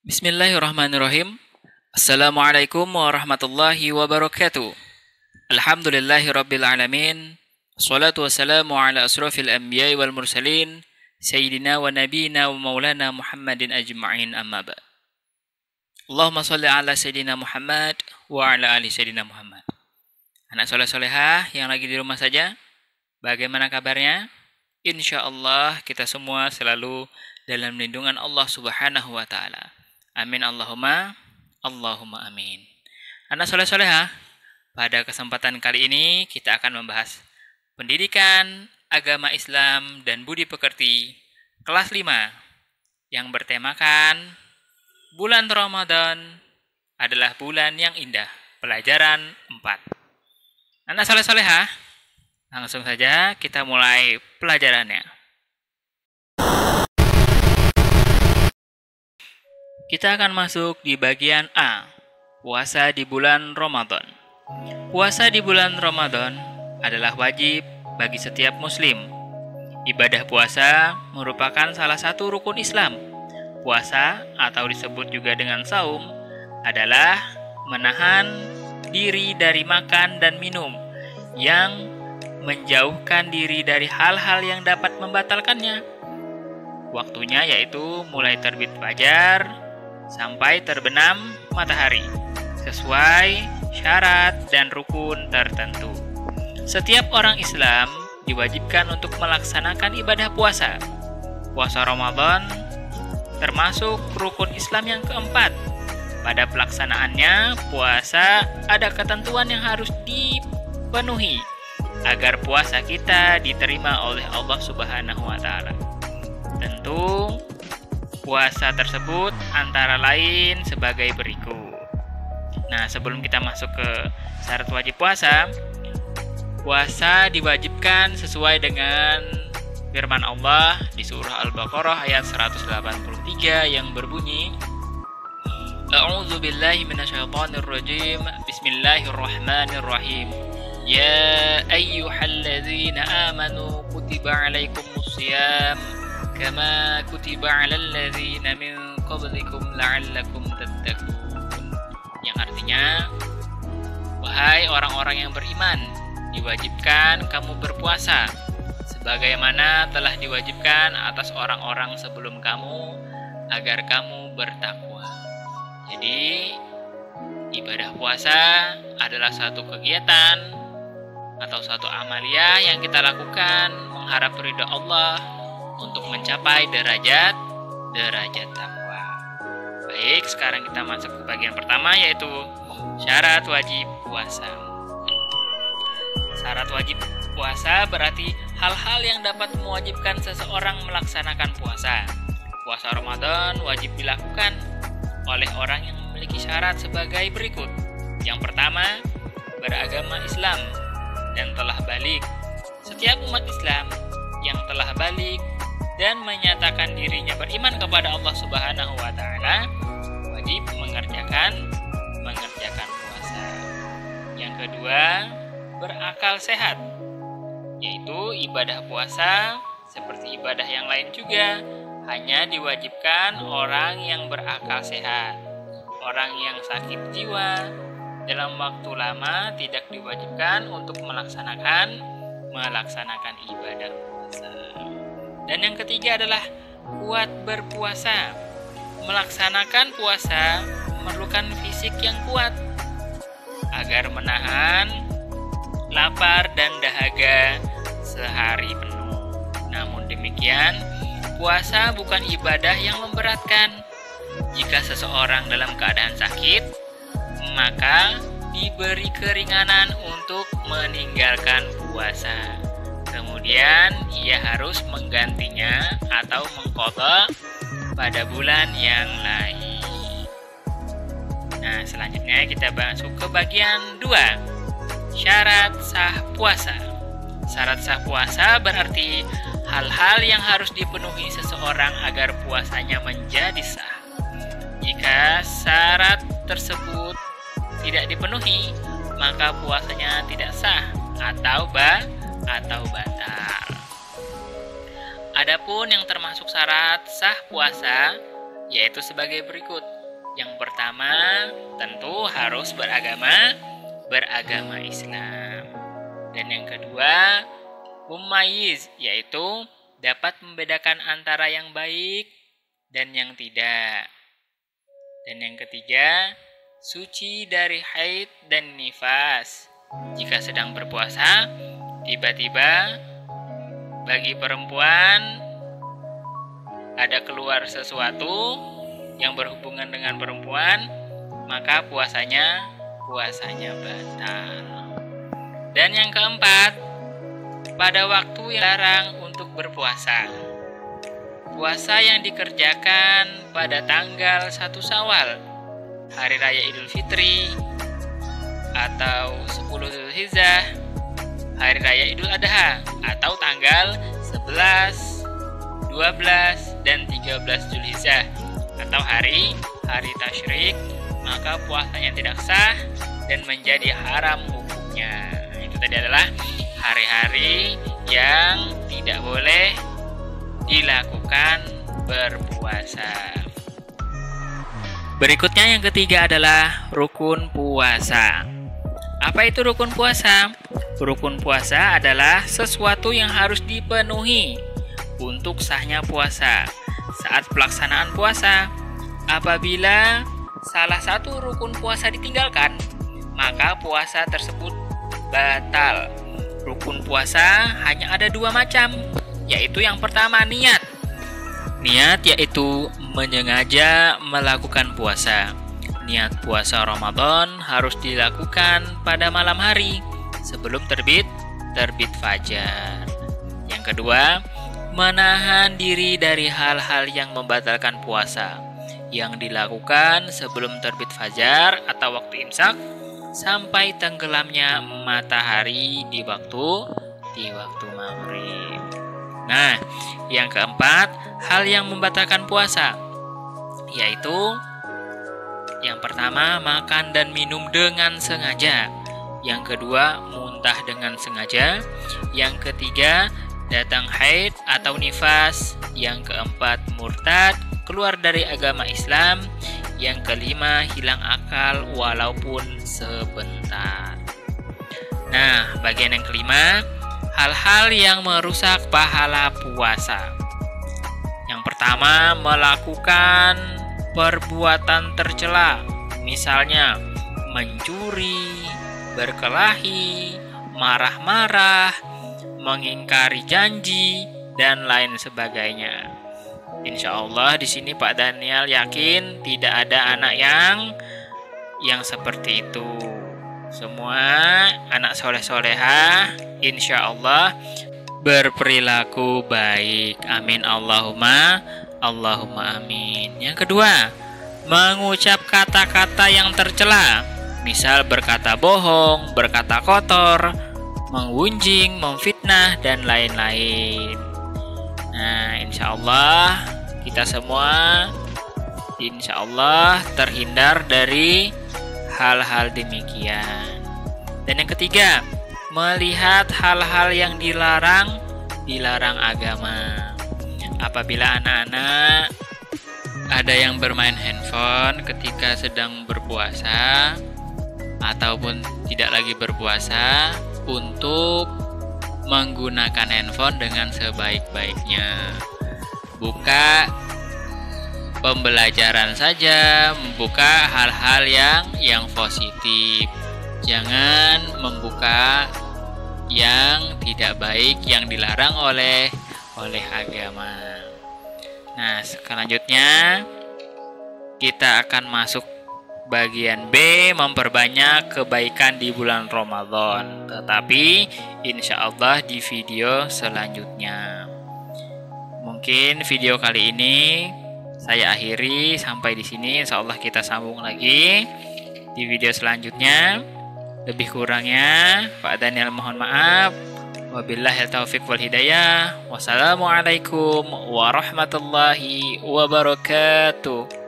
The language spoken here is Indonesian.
Bismillahirrahmanirrahim. Assalamualaikum warahmatullahi wabarakatuh. Alhamdulillahirabbil alamin. Wassalatu wassalamu ala asrofil anbiya'i wal mursalin sayyidina wa nabiyina wa maulana Muhammadin ajma'in, amma ba'd. Allahumma shalli ala sayyidina Muhammad wa ala ali sayyidina Muhammad. Anak soleh-solehah yang lagi di rumah saja, bagaimana kabarnya? Insyaallah kita semua selalu dalam lindungan Allah Subhanahu wa taala. Amin Allahumma amin. Anak soleh-solehah, pada kesempatan kali ini kita akan membahas pendidikan agama Islam dan budi pekerti kelas 5 yang bertemakan bulan Ramadan adalah bulan yang indah, pelajaran 4. Anak soleh-solehah, langsung saja kita mulai pelajarannya. Kita akan masuk di bagian A, puasa di bulan Ramadan. Puasa di bulan Ramadan adalah wajib bagi setiap muslim. Ibadah puasa merupakan salah satu rukun Islam. Puasa atau disebut juga dengan saum adalah menahan diri dari makan dan minum yang menjauhkan diri dari hal-hal yang dapat membatalkannya. Waktunya yaitu mulai terbit fajar sampai terbenam matahari, sesuai syarat dan rukun tertentu. Setiap orang Islam diwajibkan untuk melaksanakan ibadah puasa. Puasa Ramadan termasuk rukun Islam yang keempat. Pada pelaksanaannya, puasa ada ketentuan yang harus dipenuhi agar puasa kita diterima oleh Allah Subhanahu wa taala. Tentu puasa tersebut antara lain sebagai berikut. Nah, sebelum kita masuk ke syarat wajib puasa, puasa diwajibkan sesuai dengan firman Allah di surah Al-Baqarah ayat 183 yang berbunyi, A'udzu billahi minasyaitonir rajim. Bismillahirrahmanirrahim. Ya ayyuhalladzina amanu kutiba alaikumusiyam kama kutiba 'alal ladzina min qablikum la'allakum tattaqun. Yang artinya, wahai orang-orang yang beriman, diwajibkan kamu berpuasa sebagaimana telah diwajibkan atas orang-orang sebelum kamu agar kamu bertakwa. Jadi, ibadah puasa adalah satu kegiatan atau satu amalia yang kita lakukan mengharap ridha Allah untuk mencapai derajat takwa. Baik, sekarang kita masuk ke bagian pertama, yaitu syarat wajib puasa. Syarat wajib puasa berarti hal-hal yang dapat mewajibkan seseorang melaksanakan puasa. Puasa Ramadan wajib dilakukan oleh orang yang memiliki syarat sebagai berikut. Yang pertama, beragama Islam dan telah balik. Setiap umat Islam yang telah balik dan menyatakan dirinya beriman kepada Allah Subhanahu wa taala wajib mengerjakan puasa. Yang kedua, berakal sehat, yaitu ibadah puasa seperti ibadah yang lain juga hanya diwajibkan orang yang berakal sehat. Orang yang sakit jiwa dalam waktu lama tidak diwajibkan untuk melaksanakan ibadah puasa. Dan yang ketiga adalah kuat berpuasa. Melaksanakan puasa memerlukan fisik yang kuat agar menahan lapar dan dahaga sehari penuh. Namun demikian, puasa bukan ibadah yang memberatkan. Jika seseorang dalam keadaan sakit, maka diberi keringanan untuk meninggalkan puasa. Kemudian ia harus menggantinya atau mengqadha pada bulan yang lain. Nah, selanjutnya kita masuk ke bagian 2. Syarat sah puasa. Syarat sah puasa berarti hal-hal yang harus dipenuhi seseorang agar puasanya menjadi sah. Jika syarat tersebut tidak dipenuhi, maka puasanya tidak sah atau batal. Adapun yang termasuk syarat sah puasa yaitu sebagai berikut. Yang pertama, tentu harus beragama Islam. Dan yang kedua, mumayyiz, yaitu dapat membedakan antara yang baik dan yang tidak. Dan yang ketiga, suci dari haid dan nifas. Jika sedang berpuasa, tiba-tiba bagi perempuan ada keluar sesuatu yang berhubungan dengan perempuan, maka puasanya batal. Dan yang keempat, pada waktu yang larang untuk berpuasa. Puasa yang dikerjakan pada tanggal 1 Syawal, hari raya Idul Fitri, atau 10 Dzulhijjah, hari raya Idul Adha, atau tanggal 11, 12, dan 13 Dzulhijjah, atau hari tasyrik, maka puasanya tidak sah dan menjadi haram hukumnya. Itu tadi adalah hari-hari yang tidak boleh dilakukan berpuasa. Berikutnya yang ketiga adalah rukun puasa. Apa itu rukun puasa? Rukun puasa adalah sesuatu yang harus dipenuhi untuk sahnya puasa. Saat pelaksanaan puasa, apabila salah satu rukun puasa ditinggalkan, maka puasa tersebut batal. Rukun puasa hanya ada 2 macam, yaitu yang pertama niat. Niat yaitu menyengaja melakukan puasa. Niat puasa Ramadan harus dilakukan pada malam hari sebelum terbit fajar. Yang kedua, menahan diri dari hal-hal yang membatalkan puasa yang dilakukan sebelum terbit fajar atau waktu imsak sampai tenggelamnya matahari di waktu maghrib. Nah, yang keempat, hal yang membatalkan puasa, yaitu yang pertama, makan dan minum dengan sengaja. Yang kedua, muntah dengan sengaja. Yang ketiga, datang haid atau nifas. Yang keempat, murtad, keluar dari agama Islam. Yang kelima, hilang akal walaupun sebentar. Nah, bagian yang kelima, hal-hal yang merusak pahala puasa. Yang pertama, melakukan perbuatan tercela, misalnya mencuri, berkelahi, marah-marah, mengingkari janji, dan lain sebagainya. Insya Allah di sini Pak Daniel yakin tidak ada anak yang seperti itu. Semua anak soleh-solehah insya Allah berperilaku baik. Amin Allahumma amin. Yang kedua, mengucap kata-kata yang tercela, misal berkata bohong, berkata kotor, menggunjing, memfitnah, dan lain-lain. Nah, insya Allah kita semua insya Allah terhindar dari hal-hal demikian. Dan yang ketiga, melihat hal-hal yang dilarang agama. Apabila anak-anak ada yang bermain handphone ketika sedang berpuasa ataupun tidak lagi berpuasa, untuk menggunakan handphone dengan sebaik-baiknya. Buka pembelajaran saja, membuka hal-hal yang positif. Jangan membuka yang tidak baik yang dilarang oleh agama. Nah, selanjutnya kita akan masuk bagian B, memperbanyak kebaikan di bulan Ramadan. Tetapi insya Allah di video selanjutnya. Mungkin video kali ini saya akhiri sampai di sini. Insya Allah kita sambung lagi di video selanjutnya. Lebih kurangnya Pak Daniel mohon maaf. Wabillahi taufiq wal hidayah. Wassalamualaikum warahmatullahi wabarakatuh.